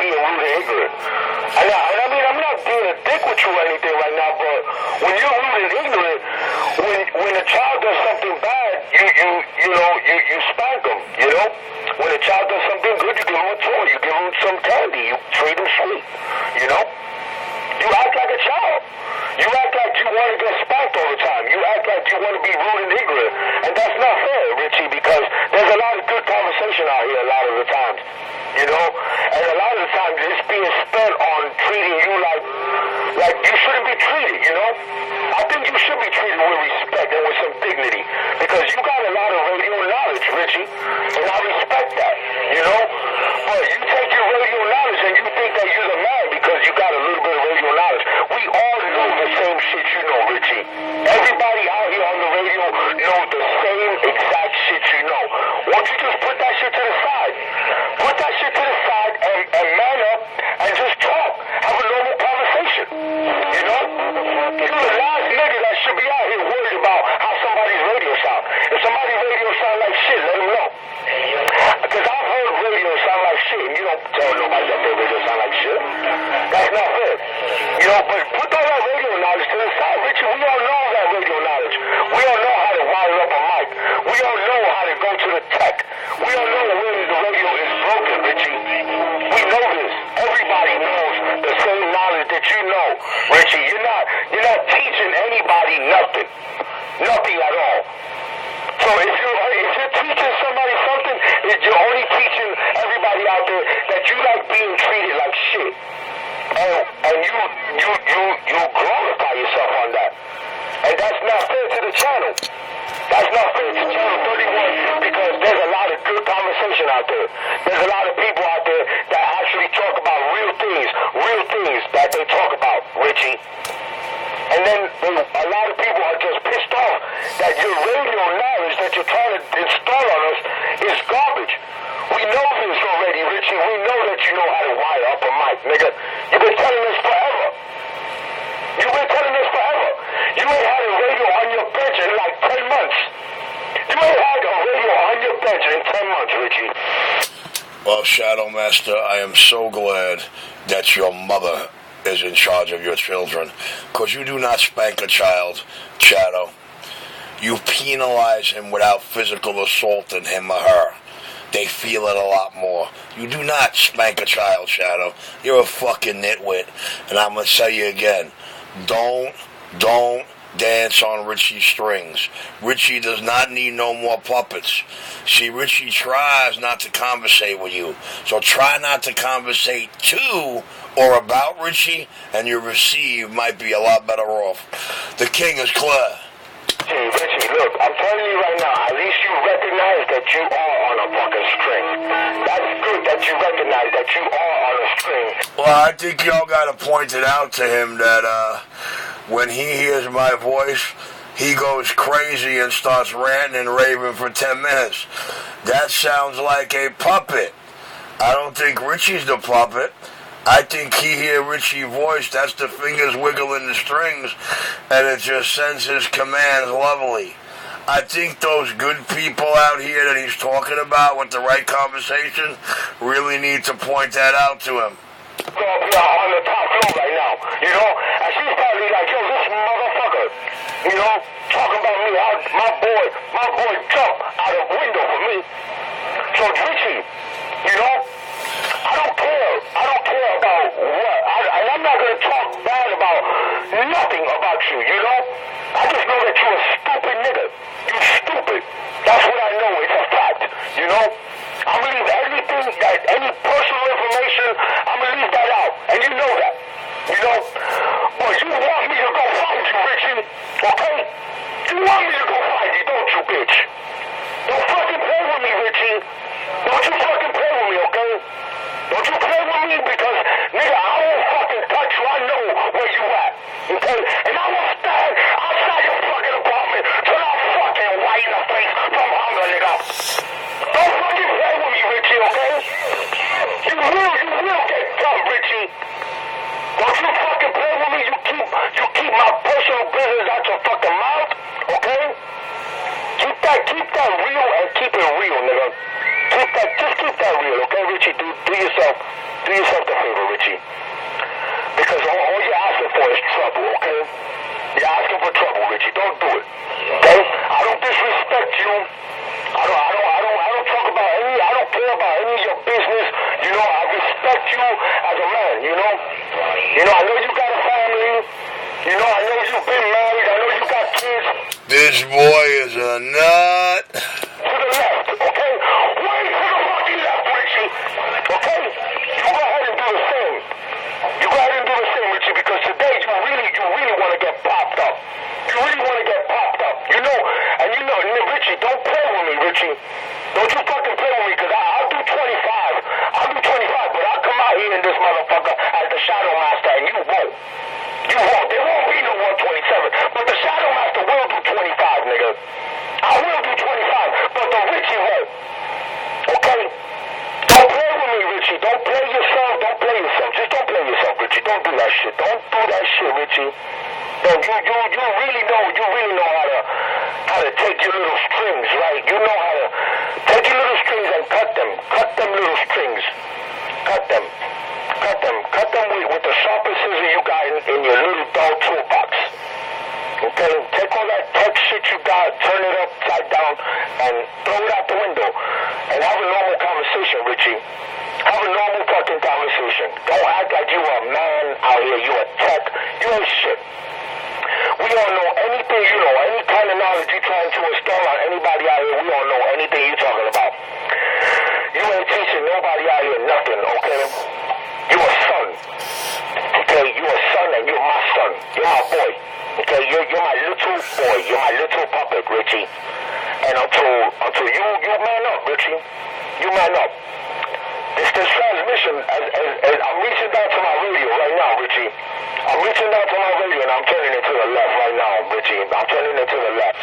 being rude and ignorant. And I mean, I'm not being a dick with you or anything right now, but when you're rude and ignorant, when a child does something bad, you spank them, you know? When a child does something good, you give them a toy, you give them some candy, you treat them sweet, you know? You act like a child. You act like you want to get spanked all the time. You act like you want to be rude and ignorant. And that's not fair, Richie, because there's a lot of good conversation out here a lot of the times, you know? And a lot of the times it's being spent on treating you like you shouldn't be treated, you know? I think you should be treated with respect and with some dignity, because you got a lot of radio knowledge, Richie, and I respect that, you know? But you take your radio knowledge and you think that you're the man because you got a little bit of radio knowledge. We all know the same shit you know, Richie. Everybody out here on the radio know the same exact shit you know. Why don't you just put that shit to the side? Put that shit to the side and man up and just talk. Have a normal conversation. You know? You're the last nigga that should be out here worried about how somebody's radio sound. If somebody's radio sound like shit, let them know. Because I've heard radio sound like shit, and you don't tell nobody that their radio sound like shit. That's not fair. You know, but put all that radio knowledge to the side, Richie. We all know that radio knowledge. We all know how to wire up a mic. We all know how to go to the tech. We all know when the radio is broken, Richie. We know this. Everybody knows the same knowledge that you know, Richie. You're not teaching anybody nothing. Nothing at all. So if you're teaching somebody something, you're only teaching everybody out there that you like being treated like shit. And you glorify yourself on that. And that's not fair to the channel. That's not fair to Channel 31 because there's a lot of good conversation out there. There's a lot of people out there that actually talk about real things that they talk about, Richie. And then a lot of people are just pissed off that your radio knowledge that you're trying to install on us is garbage. We know this already, Richie. We know that you know how to wire up a mic, nigga. You've been telling us forever. You ain't had a radio on your bench in like 10 months. You ain't had a radio on your bench in 10 months, Richie. Well, Shadow Master, I am so glad that your mother is in charge of your children, because you do not spank a child, Shadow. You penalize him without physical assaulting him or her. They feel it a lot more. You do not spank a child, Shadow. You're a fucking nitwit. And I'm going to tell you again, don't dance on Richie's strings. Richie does not need no more puppets. See, Richie tries not to conversate with you. So try not to conversate to or about Richie, and your receive might be a lot better off. The king is clear. Hey, Richie, look, I'm telling you right now, at least you recognize that you are on a fucking string. That's good that you recognize that you are on a string. Well, I think y'all gotta point it out to him that, when he hears my voice, he goes crazy and starts ranting and raving for 10 minutes. That sounds like a puppet. I don't think Richie's the puppet. I think he hear Richie's voice, that's the fingers wiggling the strings, and it just sends his commands lovely. I think those good people out here that he's talking about with the right conversation really need to point that out to him. On the top floor right now, you know, and she's probably like, yo, this motherfucker, you know, talking about me, my boy jumped out of the window for me. So Richie, you know, I don't care about what, and I'm not going to talk bad about nothing about you, you know? I just know that you're a stupid nigga. You stupid. That's what I know. It's a fact, you know? I'm going to leave everything, any personal information, I'm going to leave that out. And you know that, you know? But you want me to go find you, Richie, okay? You want me to go find you, don't you, bitch? Don't fucking play with me, Richie. Don't you fucking play with me, okay? Don't you play with me because, nigga, I won't fucking touch you. I know where you at, okay? And I will stand outside your fucking apartment till I'm fucking white in the face from hunger, nigga. Don't fucking play with me, Richie, okay? You will get done, Richie. Don't you fucking play with me. You keep my personal business out your fucking mouth, okay? Keep that real and keep it real, nigga. Just keep that real, okay, Richie? Do yourself. Do yourself the favor, Richie. Because all you're asking for is trouble, okay? You're asking for trouble, Richie. Don't do it. Okay? I don't disrespect you. I don't talk about any, I don't care about any of your business. You know, I respect you as a man, you know? You know, I know you got a family. You know, I know you've been married. I know you got kids. This boy is a nut. To the left, okay? Way to the fucking left, Richie. Okay? You go ahead and do the same. You go ahead and do the same, Richie, because today you really want to get popped up. You really want to get popped up. You know, and you know, Richie, don't play with me, Richie. Don't you fucking play with me, because I'll do 25. I'll do 25, but I'll come out here in this motherfucker as the Shadow Master, and you won't. You won't. There won't be no 127. But the Shadow Master will do 25, nigga. I will do 25, but the Richie won't. Okay? Don't play with me, Richie. Don't play yourself. Don't play yourself. Just don't play yourself, Richie. Don't do that shit. Don't do that shit, Richie. No, you really know how to take your little strings, right? You know how to take your little strings and cut them. Cut them little strings. Cut them. Cut them with the sharpest scissors you got in your little dog toolbox. Okay? Take all that tech shit you got, turn it upside down, and throw it out the window. And have a normal conversation, Richie. Have a normal fucking conversation. Don't act like you a man out here. You a tech. You ain't shit. We all know anything, you know, any kind of knowledge you're trying to install on anybody out here, we all know anything you're talking about. You ain't teaching nobody out here nothing, okay? You a son. Okay, you a son and you're my son. You're my boy. Okay, you're my little boy. You're my little puppet, Richie. And until you man up, Richie. You man up. This transmission, I'm reaching down to my radio right now, Richie. I'm reaching down to my radio and I'm turning it to the left right now, Richie. I'm turning it to the left.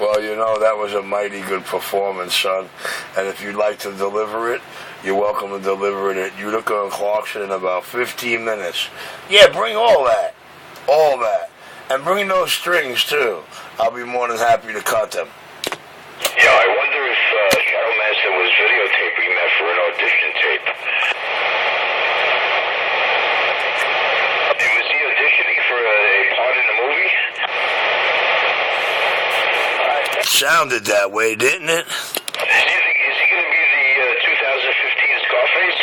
Well, you know, that was a mighty good performance, son. And if you'd like to deliver it, you're welcome to deliver it at Utica and Clarkson in about 15 minutes. Yeah, bring all that. All that. And bring those strings, too. I'll be more than happy to cut them. Yeah, I wonder if Shadow Master was videotaping that for an audition tape. Was he auditioning for a part in the movie? Sounded that way, didn't it? Is he going to be the 2015 Scarface?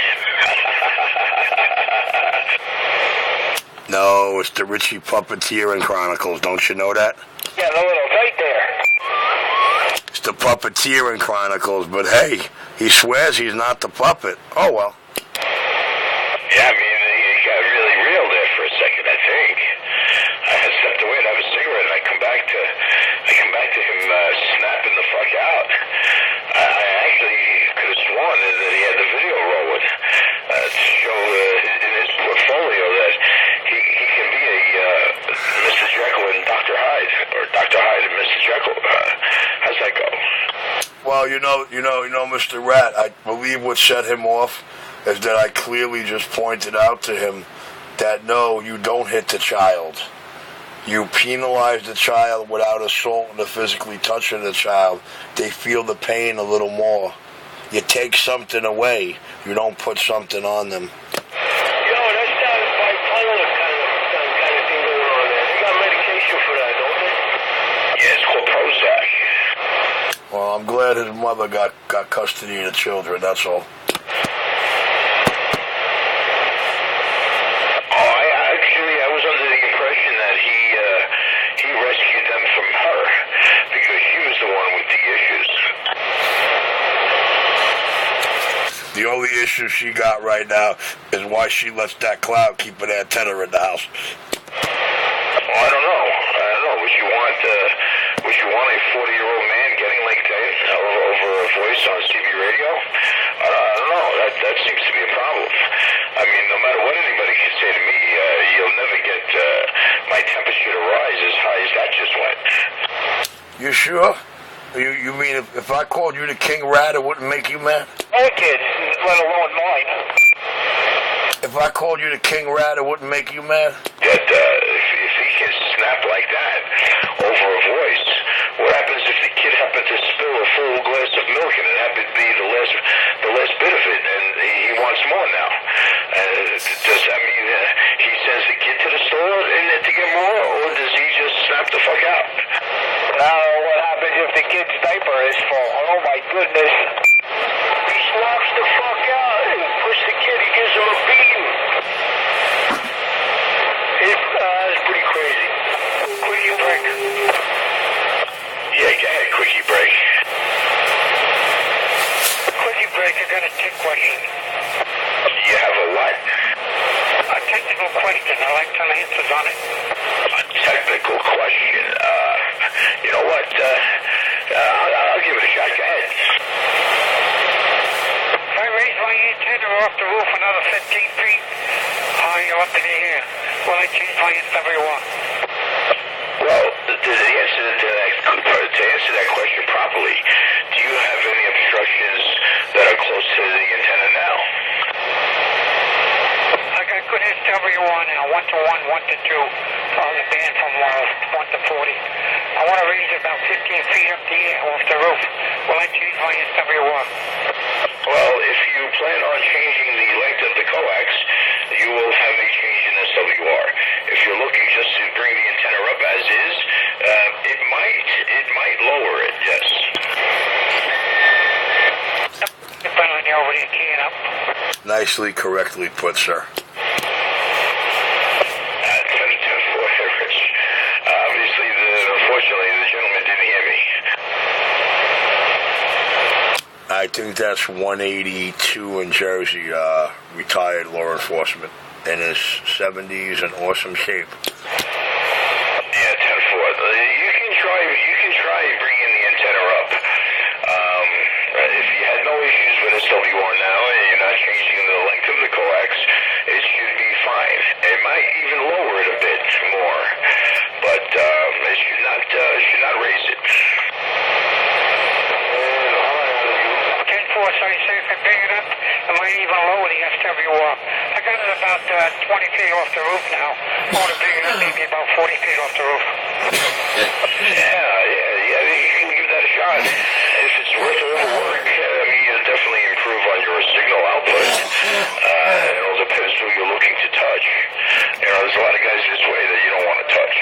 No, it's the Richie Puppeteering Chronicles. Don't you know that? Yeah, the little right there. It's the Puppeteering Chronicles, but hey, he swears he's not the puppet. Oh, well. Yeah, I mean, he got really real there for a second, I think. I had stepped away to have a cigarette, and I come back to him snapping the fuck out. I actually could have sworn that he had the video rolling to show in his portfolio that he can be a Mr. Jekyll and Dr. Hyde, or Dr. Hyde and Mr. Jekyll. How's that go? Well, you know, Mr. Rat, I believe what set him off is that I clearly just pointed out to him that no, you don't hit the child. You penalize the child without assaulting or physically touching the child. They feel the pain a little more. You take something away. You don't put something on them. That sounds bipolar kind of thing going on there. They got medication for that, don't they? Yeah, it's called Prozac. Well, I'm glad his mother got custody of the children, that's all. I was under the impression that he rescued them from her because she was the one with the issues. The only issue she got right now is why she lets that cloud keep an antenna in the house. I don't know. Would you want a 40-year-old man getting like that over a voice on CB radio? I don't know. That seems to be a problem. I mean, no matter what anybody can say to me, you'll never get my temperature to rise as high as that just went. You sure? You mean if I called you the King Rat, it wouldn't make you mad? All kids, let alone mine. If I called you the King Rat, it wouldn't make you mad? That if he can snap like that over a voice, what happens if the kid happens to spill a full glass of milk and it happened to be the last bit of it, and he wants more now? kid's diaper is full. Oh my goodness. He slaps the fuck out and push the kid. He gives him a beating. It's pretty crazy. Quickie break. Yeah, go ahead, quickie break. Quickie break, I got a tick question. You have a what? A technical question. I like some answers on it. A technical question. You know what? I'll give it a shot. Go ahead. If I raise my antenna off the roof another 15 feet high up in the air, will I change my SWR? Well, to answer that question properly, do you have any obstructions that are close to the antenna now? I got good SWR now, 1 to 1, 1 to 2, on the band from 1 to 40. I want to raise it about 15 feet up the air off the roof. Will I change my SWR? Well, if you plan on changing the length of the coax, you will have a change in SWR. If you're looking just to bring the antenna up as is, it might lower it, yes. Depending on the over there keying up. Nicely, correctly put, sir. 10-4, Rich. Obviously, unfortunately, the gentleman didn't hear me. I think that's 182 in Jersey, retired law enforcement in his 70s in awesome shape. Yeah, 10-4. You can try bringing the antenna up. If you had no issues with SWR now and you're not changing the length of the coax, it should be fine. It might even lower it a bit more, but it should not raise it. 10-4, so you say if I bring it up, it might even lower the SWR. I got it about 20 feet off the roof now. I want to bring it up maybe about 40 feet off the roof. Yeah, you can give that a shot. If it's worth all the work, you'll definitely improve on your signal output. It all depends who you're looking to touch. There's a lot of guys this way that you don't want to touch.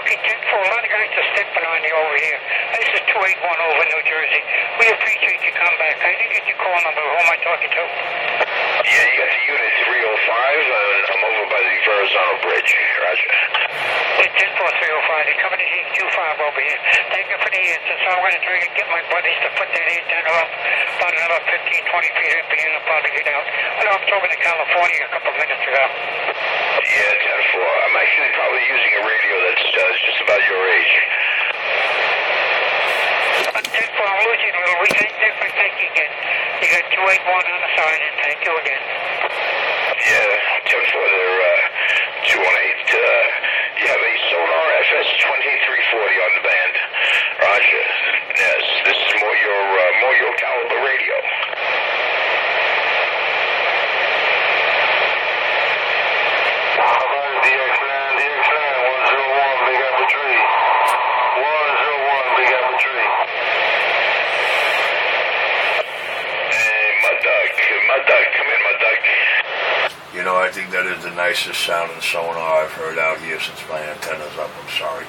Okay, 10-4, a lot of guys are stepping on you over here. This is 281 over New Jersey. We appreciate you coming back. I didn't get your call number. Who am I talking to? Yeah, you got the unit 305, and I'm over by the Verrazano Bridge. Roger. It's 10-4, 305. They're coming to 25 over here. Thank you for the answer. So I'm going to try to get my buddies to put that antenna up about another 15, 20 feet up here, and I'll probably get out. I know I'm talking to California a couple of minutes ago. Yeah, 10-4. I'm actually probably using a radio that's just about your age. 10-4, I'm losing a little. We can definitely thank you again. You got 281 on the side, and thank you again. Yeah, 10-4, they're 218. You have a Sonar FS-2340 on the band. Roger. Yes, this is more your caliber radio. DX9, 101, Big Apple Tree. 101, Big Apple Tree. Hey, Mudduck, come in, Mudduck. You know, I think that is the nicest sounding sonar I've heard out here since my antenna's up. I'm sorry.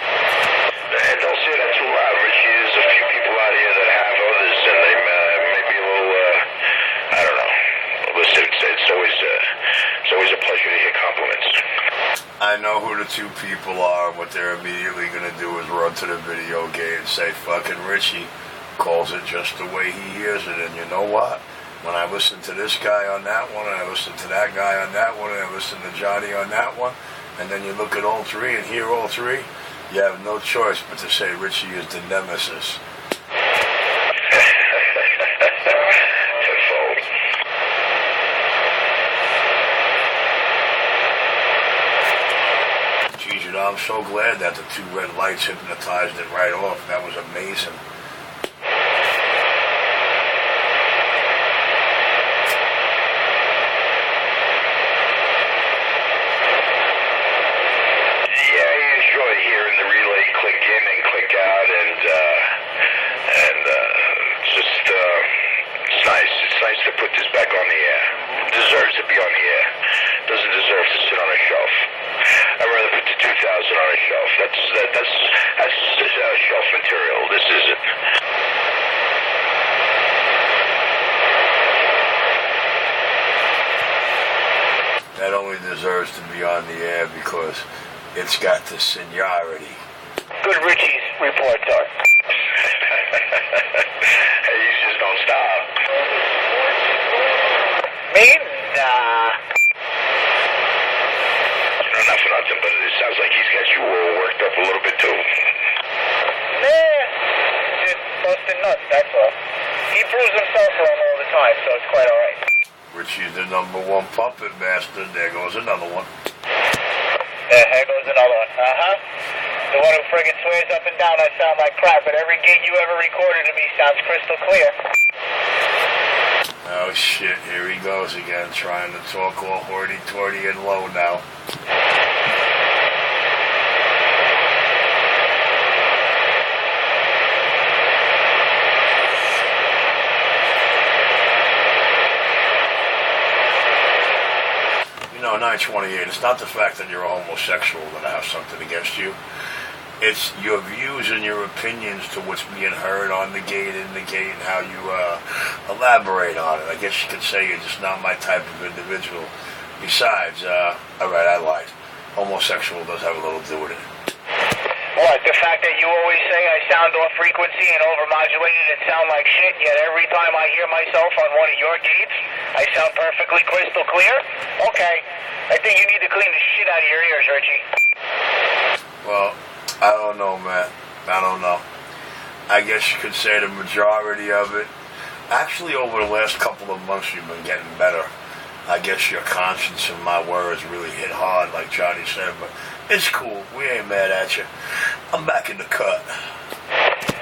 Hey, don't say that too loud, Richie. There's a few people out here that have others, and they may be a little, I don't know. Listen, it's always a pleasure to hear compliments. I know who the two people are. What they're immediately going to do is run to the video game and say, fucking Richie calls it just the way he hears it. And you know what? When I listen to this guy on that one, and I listen to that guy on that one, and I listen to Johnny on that one, and then you look at all three and hear all three, you have no choice but to say Richie is the nemesis. Tenfold. Geez, you know, I'm so glad that the two red lights hypnotized it right off. That was amazing. Deserves to be on the air. Doesn't deserve to sit on a shelf. I'd rather put the two on a shelf. That's shelf material. This isn't. That only deserves to be on the air because it's got the seniority. Good Richie's report, sir. Hey, you just don't stop. Me? Nah. Not for nothing, but it sounds like he's got you all worked up a little bit too. Nah. Just busting nuts, that's all. He proves himself wrong all the time, so it's quite alright. Richie's the #1 puppet master. There goes another one. Here goes another one. The one who friggin' swears up and down I sound like crap, but every gig you ever recorded of me sounds crystal clear. Oh shit, here he goes again, trying to talk all hoity-toity and low now. You know, 928, it's not the fact that you're a homosexual that I have something against you. It's your views and your opinions to what's being heard on the gate, in the gate, and how you elaborate on it. I guess you could say you're just not my type of individual. Besides, alright, I lied. Homosexual does have a little to do with it. What, the fact that you always say I sound off frequency and overmodulated and sound like shit, yet every time I hear myself on one of your gates, I sound perfectly crystal clear? Okay, I think you need to clean the shit out of your ears, Richie. Well, I don't know, man. I don't know. I guess you could say the majority of it. Actually, over the last couple of months, you've been getting better. I guess your conscience and my words really hit hard, like Johnny said, but it's cool. We ain't mad at you. I'm back in the cut.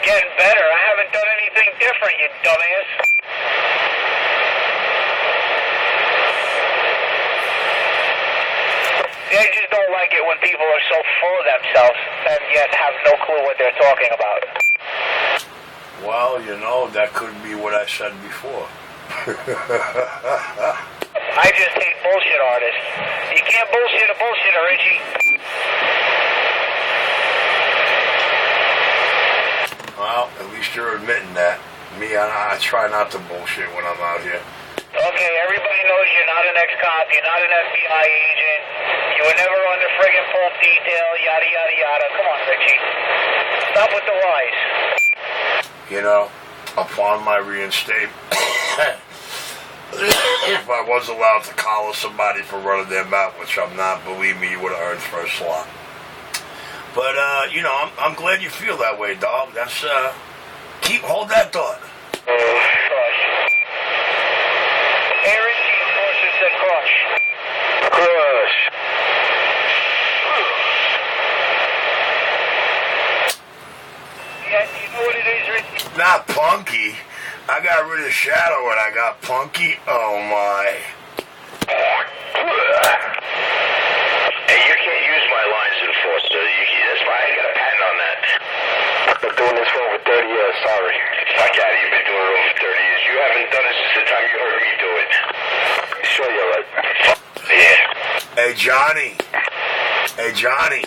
Getting better? I haven't done anything different, you dumbass. I just don't like it when people are so full of themselves and yet have no clue what they're talking about. Well, you know, that could be what I said before. I just hate bullshit artists. You can't bullshit a bullshitter, Richie. Well, at least you're admitting that. Me, I try not to bullshit when I'm out here. Okay, everybody knows you're not an ex-cop, you're not an FBI agent, you were never under friggin' full detail, yada yada yada. Come on, Richie. Stop with the lies. You know, upon my reinstatement, if I was allowed to collar somebody for running their mouth, which I'm not, believe me, you would have earned first slot. But, you know, I'm glad you feel that way, dog. That's, hold that thought. Crush. Hey, Richie, Enforcer said crush. Crush. Yeah, do you know what it is, Richie? Not Punky. I got rid of Shadow and I got Punky. Oh, my. Hey, you can't use my lines, Enforcer. That's why I got a patent on that. I've been doing this for over 30 years, sorry. Fuck out of it, you've been doing it over 30 years. You haven't done it since the time you heard me do it. Sure you're right. Yeah. Hey, Johnny. Hey, Johnny.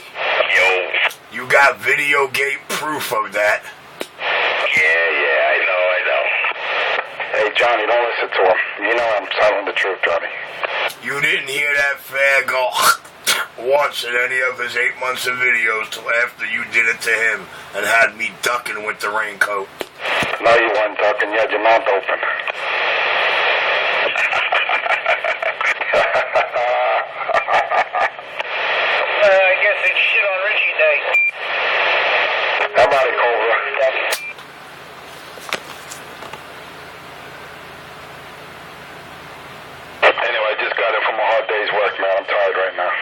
Yo. You got Videogate proof of that. Yeah, I know. Hey, Johnny, don't listen to him. You know I'm telling the truth, Johnny. You didn't hear that fag go once in any of his 8 months of videos till after you did it to him and had me ducking with the raincoat. No, you weren't ducking. You had your mouth open. I guess it's shit on Richie Day. How about it, Cobra? Anyway, I just got in from a hard day's work, man. I'm tired right now.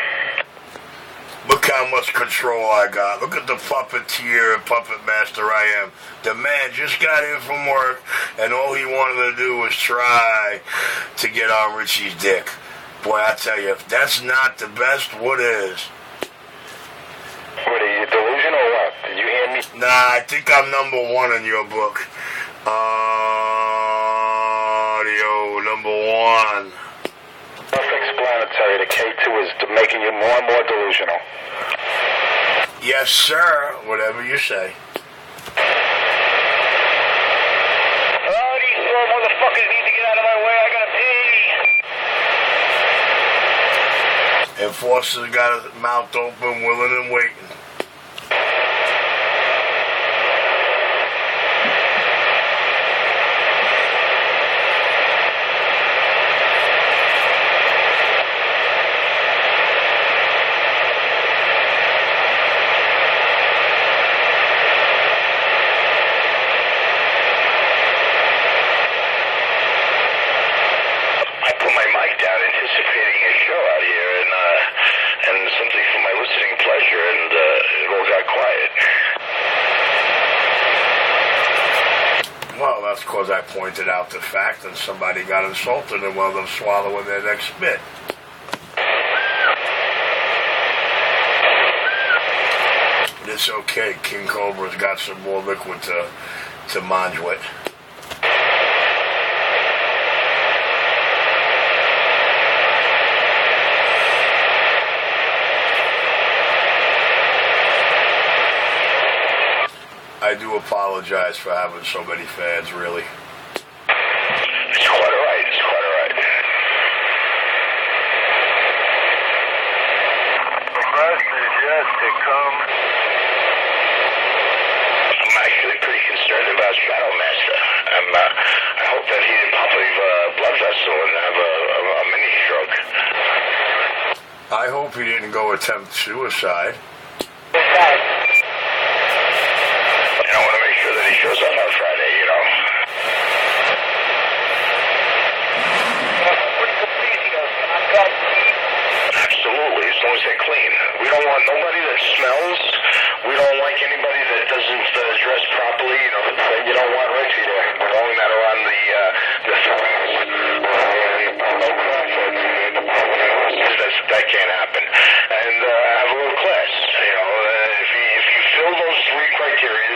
Look how much control I got. Look at the puppeteer and puppet master I am. The man just got in from work, and all he wanted to do was try to get on Richie's dick. Boy, I tell you, if that's not the best, what is? What, are you delusional or what? Did you hear me? Nah, I think I'm #1 in your book. Audio #1. Self-explanatory. The K2 is making you more and more delusional. Yes, sir. Whatever you say. Oh, these poor motherfuckers need to get out of my way. I gotta pee. Enforcer's got his mouth open, willing and waiting. Well, that's because I pointed out the fact that somebody got insulted and wound up swallowing their next spit. But it's okay. King Cobra's got some more liquid to manage with. I do apologize for having so many fans, really. It's quite all right. It's quite all right. The bus is yet to come. I'm actually pretty concerned about Shadow Master. I hope that he didn't pop a blood vessel and have a mini stroke. I hope he didn't go attempt suicide. He shows up on Friday, you know. Absolutely, as long as they're clean. We don't want nobody that smells. We don't like anybody that doesn't dress properly. You know, you don't want Richie there. We're going that around the that can't happen. And have a little class. You know, if you fill those three criteria.